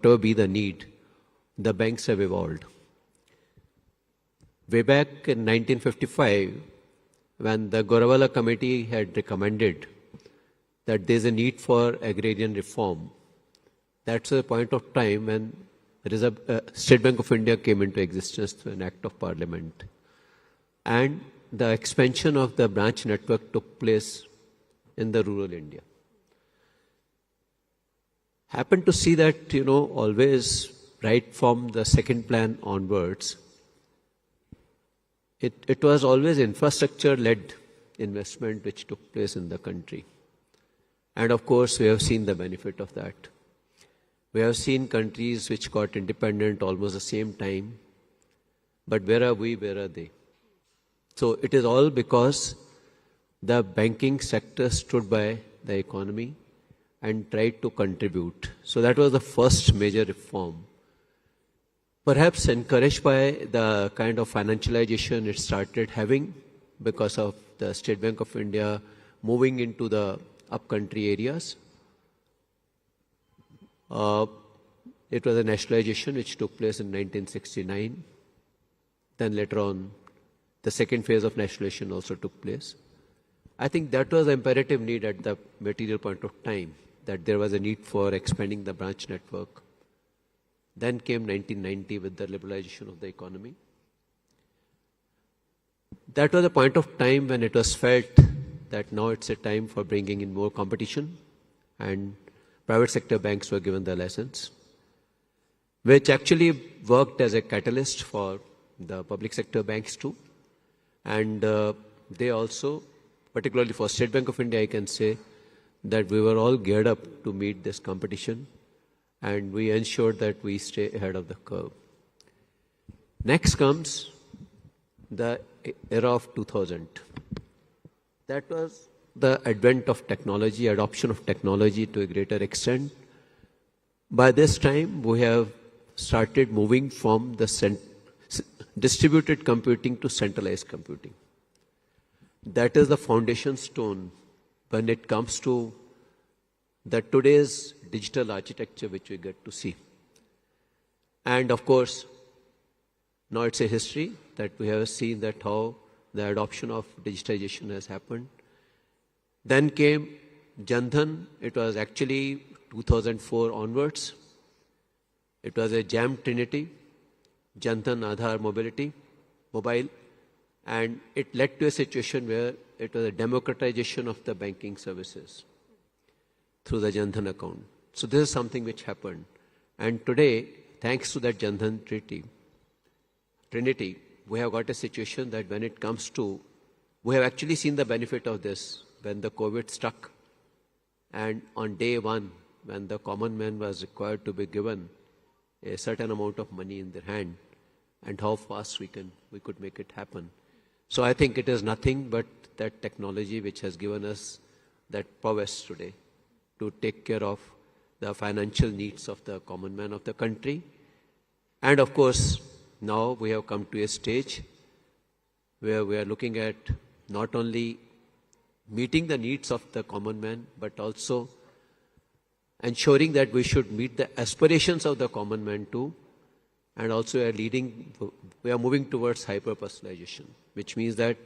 whatever be the need, the banks have evolved. Way back in 1955, when the Gorawala Committee had recommended that there is a need for agrarian reform, that's a point of time when State Bank of India came into existence through an act of parliament. And the expansion of the branch network took place in the rural India. Happened to see that, always right from the second plan onwards, it was always infrastructure-led investment which took place in the country. And of course, we have seen the benefit of that. We have seen countries which got independent almost the same time. But where are we, where are they? So it is all because the banking sector stood by the economy and tried to contribute. So that was the first major reform. Perhaps encouraged by the kind of financialization it started having because of the State Bank of India moving into the upcountry areas. It was a nationalization which took place in 1969. Then later on, the second phase of nationalization also took place. I think that was an imperative need at the material point of time, that there was a need for expanding the branch network. Then came 1990 with the liberalization of the economy. That was a point of time when it was felt that now it's a time for bringing in more competition, and private sector banks were given the license, which actually worked as a catalyst for the public sector banks too. And they also, particularly for State Bank of India, I can say that we were all geared up to meet this competition, and we ensured that we stay ahead of the curve. Next comes the era of 2000. That was the advent of technology, adoption of technology to a greater extent. By this time, we have started moving from the distributed computing to centralized computing. That is the foundation stone when it comes to the today's digital architecture which we get to see. And of course, now it's a history that we have seen that how the adoption of digitization has happened. Then came Jan Dhan. It was actually 2004 onwards. It was a jam trinity, Jan Dhan, Aadhaar, mobile, and it led to a situation where it was a democratization of the banking services through the Jan Dhan account. So this is something which happened. And today, thanks to that Jan Dhan trinity, we have got a situation that when it comes to, we have actually seen the benefit of this when the COVID struck. And on day one, when the common man was required to be given a certain amount of money in their hand, and how fast we could make it happen. So I think it is nothing but that technology which has given us that prowess today to take care of the financial needs of the common man of the country. And of course, now we have come to a stage where we are looking at not only meeting the needs of the common man, but also ensuring that we should meet the aspirations of the common man too. And also we are moving towards hyper-personalization, which means that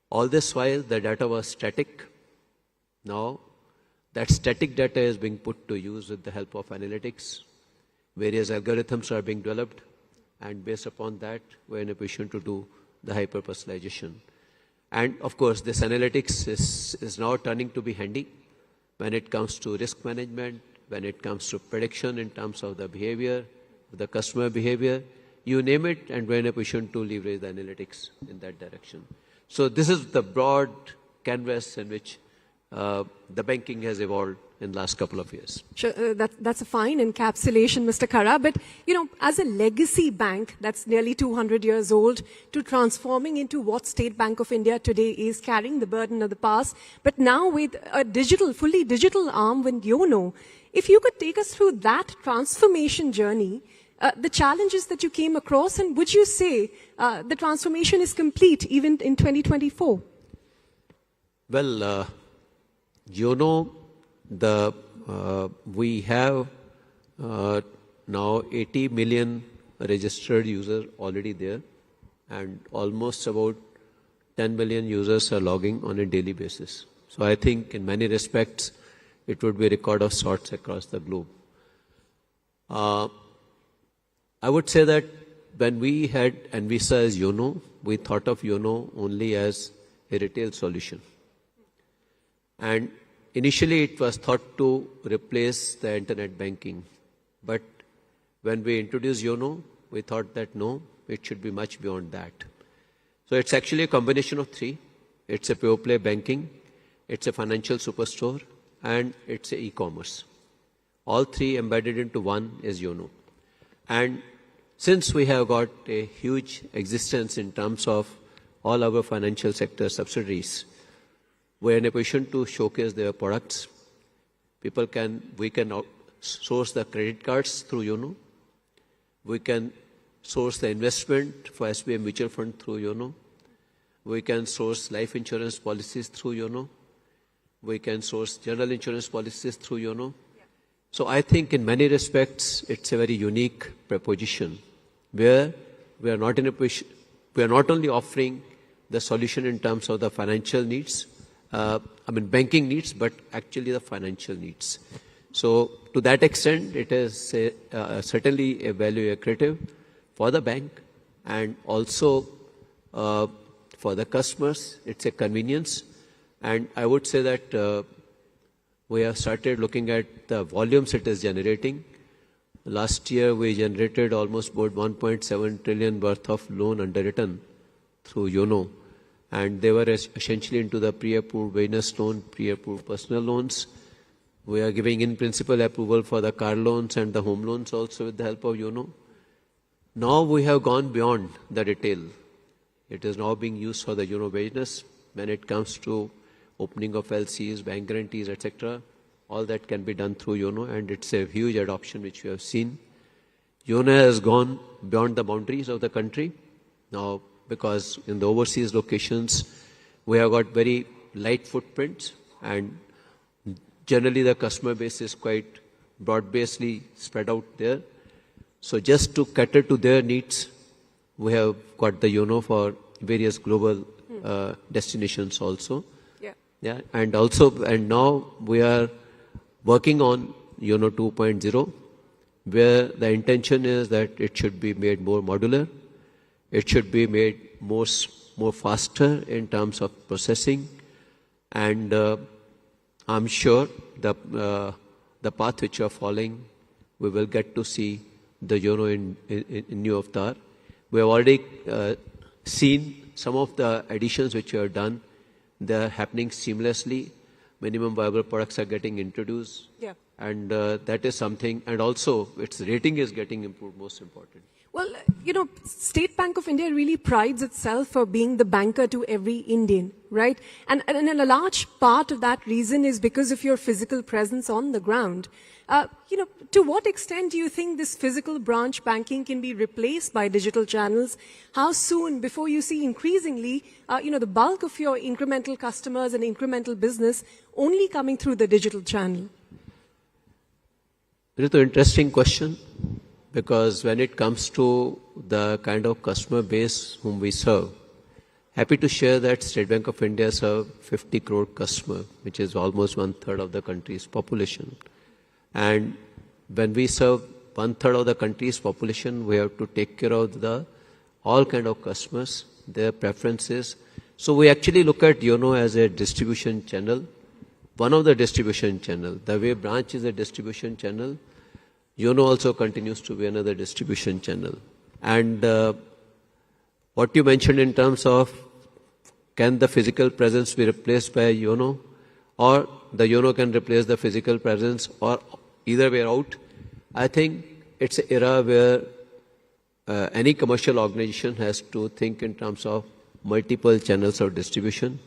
all this while the data was static. Now that static data is being put to use with the help of analytics. Various algorithms are being developed, and based upon that, we're in a position to do the hyper-personalization. And of course, this analytics is now turning to be handy when it comes to risk management, when it comes to prediction in terms of the behavior, the customer behavior, you name it, and we're in a position to leverage the analytics in that direction. So this is the broad canvas in which the banking has evolved in the last couple of years. Sure, that's a fine encapsulation, Mr. Khara. But, as a legacy bank that's nearly 200 years old, to transforming into what State Bank of India today is, carrying the burden of the past, but now with a fully digital arm with YONO, if you could take us through that transformation journey, the challenges that you came across, and would you say the transformation is complete even in 2024? Well, YONO, we have now 80 million registered users already there, and almost about 10 million users are logging on a daily basis. So I think in many respects, it would be a record of sorts across the globe. I would say that when we had Envisa as YONO, we thought of YONO only as a retail solution. And initially it was thought to replace the internet banking. But when we introduced YONO, we thought that no, it should be much beyond that. So it's actually a combination of three. It's a pure play banking, it's a financial superstore, and it's a e-commerce. All three embedded into one is YONO. And since we have got a huge existence in terms of all our financial sector subsidiaries, we're in a position to showcase their products. We can source the credit cards through YONO. We can source the investment for SBI mutual fund through YONO. We can source life insurance policies through YONO. We can source general insurance policies through YONO. Yeah. So I think in many respects, it's a very unique proposition where we are not in a position, we are not only offering the solution in terms of the financial needs, banking needs, but actually the financial needs. So to that extent, it is certainly a value accretive for the bank and also for the customers. It's a convenience. And I would say that we have started looking at the volumes it is generating. Last year, we generated almost about 1.7 trillion worth of loan underwritten through YONO. And they were essentially into the pre-approved business loan, pre-approved personal loans. We are giving in-principle approval for the car loans and the home loans also with the help of YONO. Now we have gone beyond the retail. It is now being used for the YONO business when it comes to opening of LCs, bank guarantees, etc. All that can be done through YONO, and it's a huge adoption which we have seen. YONO has gone beyond the boundaries of the country now, because in the overseas locations, we have got very light footprints, and generally the customer base is quite broad-basely spread out there. So just to cater to their needs, we have got the YONO for various global destinations also. Yeah, and now we are working on YONO 2.0, where the intention is that it should be made more modular. It should be made more faster in terms of processing, and I'm sure the path which you are following, we will get to see the YONO in new avatar. We have already seen some of the additions which you have done. They are happening seamlessly. Minimum viable products are getting introduced. Yeah. And that is something, and also its rating is getting improved, most important. Well, State Bank of India really prides itself for being the banker to every Indian, right? And a large part of that reason is because of your physical presence on the ground. To what extent do you think this physical branch banking can be replaced by digital channels? How soon before you see increasingly, the bulk of your incremental customers and incremental business only coming through the digital channel? Ritu, interesting question. Because when it comes to the kind of customer base whom we serve, happy to share that State Bank of India serves 50 crore customer, which is almost 1/3 of the country's population. And when we serve 1/3 of the country's population, we have to take care of all kind of customers, their preferences. So we actually look at YONO as a distribution channel, one of the distribution channel. The way branch is a distribution channel, YONO also continues to be another distribution channel. And what you mentioned in terms of can the physical presence be replaced by YONO, or the YONO can replace the physical presence, or either way out, I think it's an era where any commercial organization has to think in terms of multiple channels of distribution.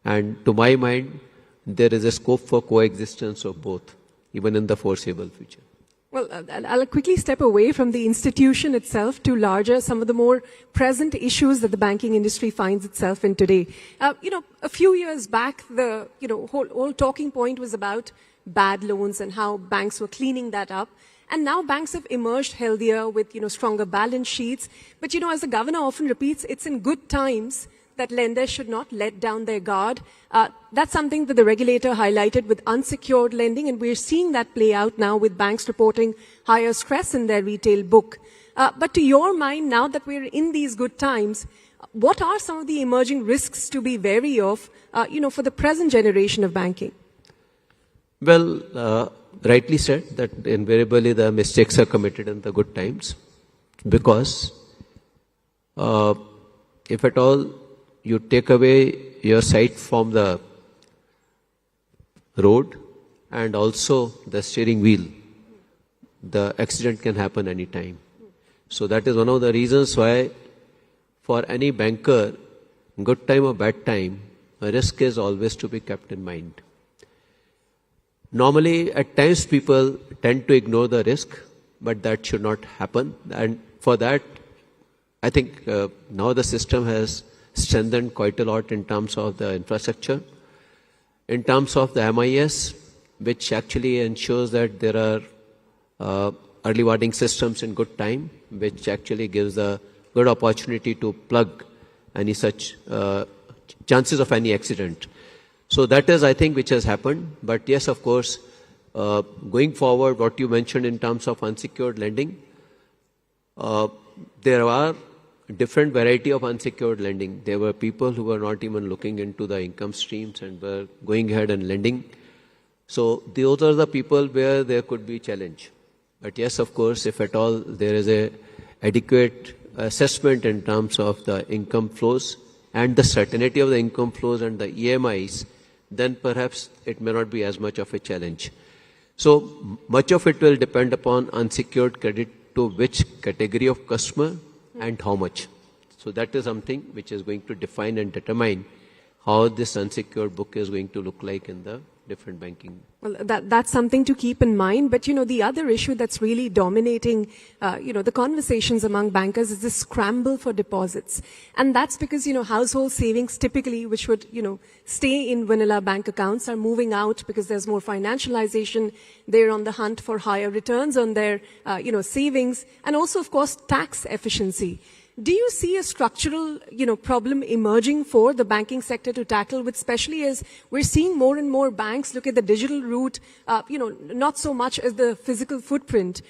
And to my mind, there is a scope for coexistence of both, even in the foreseeable future. Well, I'll quickly step away from the institution itself to some of the more present issues that the banking industry finds itself in today. A few years back, the whole talking point was about bad loans and how banks were cleaning that up. And now banks have emerged healthier with, stronger balance sheets. But, as the governor often repeats, it's in good times that lenders should not let down their guard. That's something that the regulator highlighted with unsecured lending, and we're seeing that play out now with banks reporting higher stress in their retail book. But to your mind, now that we're in these good times, what are some of the emerging risks to be wary of, for the present generation of banking? Well, rightly said that invariably the mistakes are committed in the good times, because if at all you take away your sight from the road and also the steering wheel, the accident can happen anytime. So that is one of the reasons why for any banker, good time or bad time, a risk is always to be kept in mind. Normally, at times people tend to ignore the risk, but that should not happen. And for that, I think now the system has strengthened quite a lot in terms of the infrastructure, in terms of the MIS, which actually ensures that there are early warning systems in good time, which actually gives a good opportunity to plug any such chances of any accident. So that is, I think, which has happened. But yes, of course, going forward, what you mentioned in terms of unsecured lending, there are different variety of unsecured lending. There were people who were not even looking into the income streams and were going ahead and lending. So those are the people where there could be challenge. But yes, of course, if at all there is a adequate assessment in terms of the income flows and the certainty of the income flows and the EMIs, then perhaps it may not be as much of a challenge. So much of it will depend upon unsecured credit to which category of customer and how much. So that is something which is going to define and determine how this unsecured book is going to look like in the different banking. Well, that's something to keep in mind. But, the other issue that's really dominating, the conversations among bankers is this scramble for deposits. And that's because, household savings typically, which would, stay in vanilla bank accounts, are moving out because there's more financialization. They're on the hunt for higher returns on their, savings, and also, of course, tax efficiency. Do you see a structural, problem emerging for the banking sector to tackle, with especially as we're seeing more and more banks look at the digital route, not so much as the physical footprint?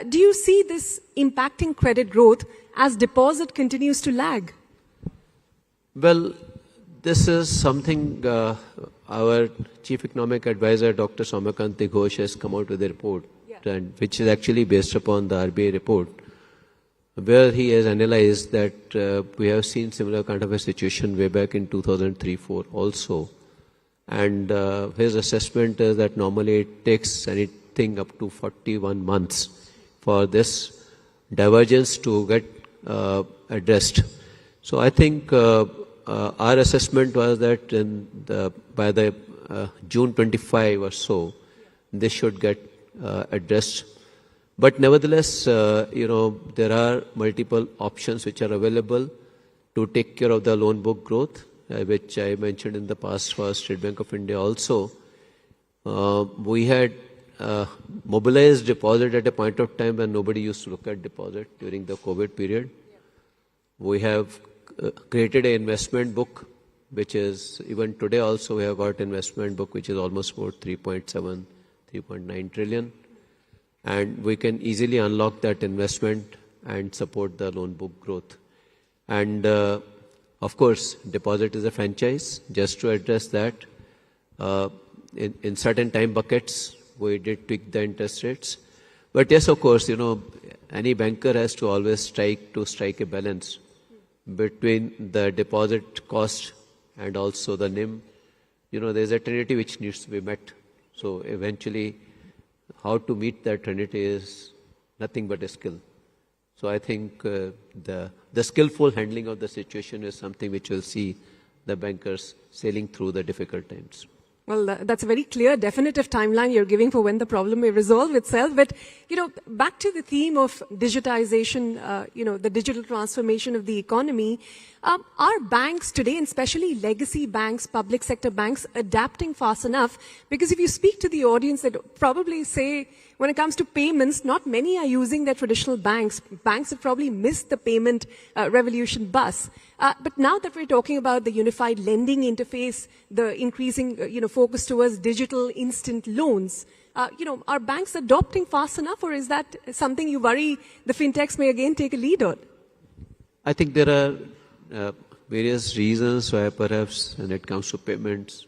Do you see this impacting credit growth as deposit continues to lag? Well, this is something our Chief Economic Advisor, Dr. Soumyakanti Ghosh, has come out with a report, and which is actually based upon the RBI report, where he has analyzed that we have seen similar kind of a situation way back in 2003-04 also. And his assessment is that normally it takes anything up to 41 months for this divergence to get addressed. So I think our assessment was that by the June 25 or so, this should get addressed. But nevertheless, there are multiple options which are available to take care of the loan book growth, which I mentioned in the past for State Bank of India also. We had mobilized deposit at a point of time when nobody used to look at deposit during the COVID period. We have created an investment book, which is, even today also we have got investment book, which is almost about 3.7, 3.9 trillion. And we can easily unlock that investment and support the loan book growth. And of course, deposit is a franchise. Just to address that, in certain time buckets, we did tweak the interest rates. But yes, of course, any banker has to always strike a balance between the deposit cost and also the NIM. There's a trinity which needs to be met. So eventually, how to meet that trinity is nothing but a skill. So I think the skillful handling of the situation is something which will see the bankers sailing through the difficult times. Well, that's a very clear, definitive timeline you're giving for when the problem may resolve itself. But, back to the theme of digitization, the digital transformation of the economy, are banks today, and especially legacy banks, public sector banks, adapting fast enough? Because if you speak to the audience, they'd probably say, when it comes to payments, not many are using their traditional banks. Banks have probably missed the payment revolution bus. But now that we're talking about the unified lending interface, the increasing, focus towards digital instant loans, are banks adopting fast enough, or is that something you worry the fintechs may again take a lead on? I think there are various reasons why perhaps when it comes to payments,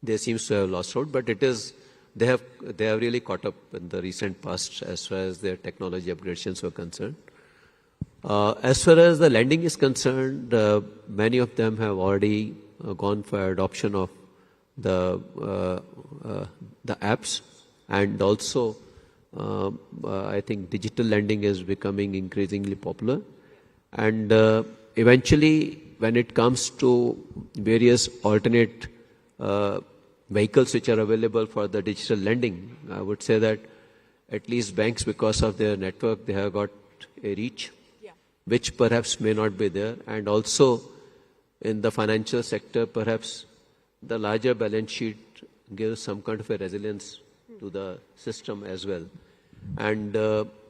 they seems to have lost out, but they have really caught up in the recent past as far as their technology upgradations were concerned. As far as the lending is concerned, many of them have already gone for adoption of the apps, and also I think digital lending is becoming increasingly popular. And eventually, when it comes to various alternate vehicles which are available for the digital lending, I would say that at least banks, because of their network, they have got a reach, which perhaps may not be there. And also in the financial sector, perhaps the larger balance sheet gives some kind of a resilience to the system as well. And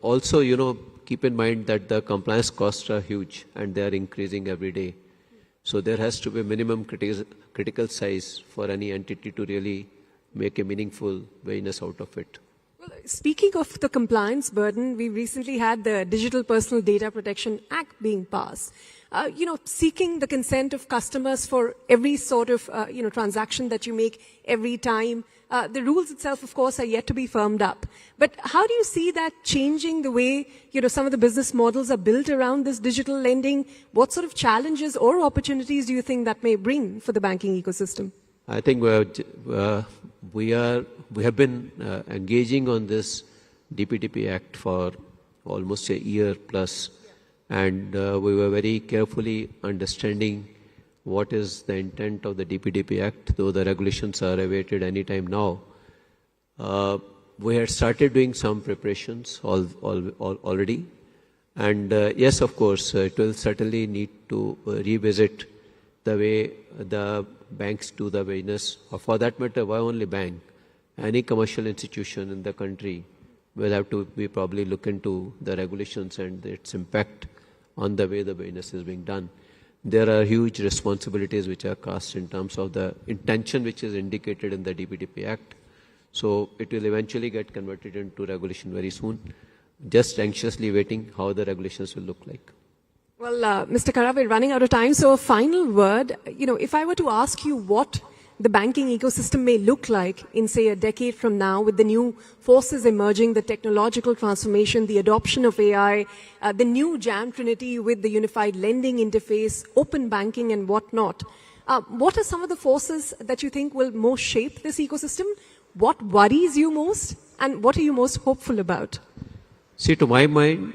also, keep in mind that the compliance costs are huge and they are increasing every day. So there has to be minimum critical size for any entity to really make a meaningful business out of it. Well, speaking of the compliance burden, we recently had the Digital Personal Data Protection Act being passed. Seeking the consent of customers for every sort of, transaction that you make every time. The rules itself, of course, are yet to be firmed up. But how do you see that changing the way, some of the business models are built around this digital lending? What sort of challenges or opportunities do you think that may bring for the banking ecosystem? I think we have been engaging on this DPDP Act for almost a year plus. And we were very carefully understanding what is the intent of the DPDP Act, though the regulations are awaited any time now. We had started doing some preparations already. And yes, of course, it will certainly need to revisit the way the banks do the business, or for that matter, why only bank? Any commercial institution in the country will have to be probably look into the regulations and its impact on the way the business is being done. There are huge responsibilities which are cast in terms of the intention which is indicated in the DPDP Act. So it will eventually get converted into regulation very soon. Just anxiously waiting how the regulations will look like. Well, Mr. Khara, we're running out of time. So a final word, if I were to ask you what the banking ecosystem may look like in, say, a decade from now, with the new forces emerging, the technological transformation, the adoption of AI, the new jam trinity with the unified lending interface, open banking and whatnot. What are some of the forces that you think will most shape this ecosystem? What worries you most? And what are you most hopeful about? See, to my mind,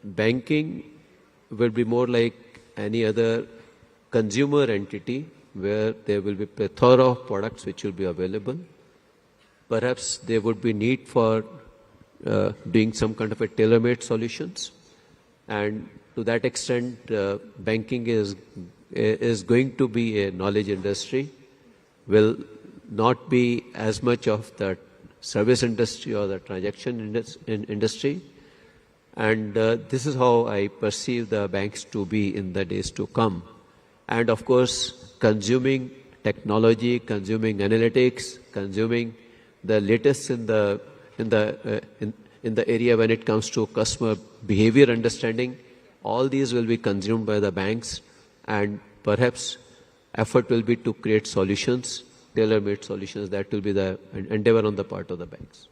banking will be more like any other consumer entity, where there will be plethora of products which will be available. Perhaps there would be need for doing some kind of a tailor-made solutions. And to that extent, banking is going to be a knowledge industry, will not be as much of the service industry or the transaction industry. And this is how I perceive the banks to be in the days to come. And of course, consuming technology, consuming analytics, consuming the latest in the area when it comes to customer behavior understanding. All these will be consumed by the banks, and perhaps effort will be to create solutions, tailor-made solutions. That will be the endeavor on the part of the banks.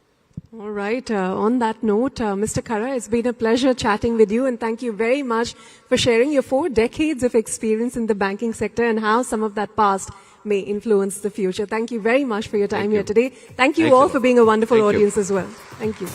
All right. On that note, Mr. Khara, it's been a pleasure chatting with you, and thank you very much for sharing your 4 decades of experience in the banking sector and how some of that past may influence the future. Thank you very much for your time here today. Thank you all for being a wonderful audience as well. Thank you.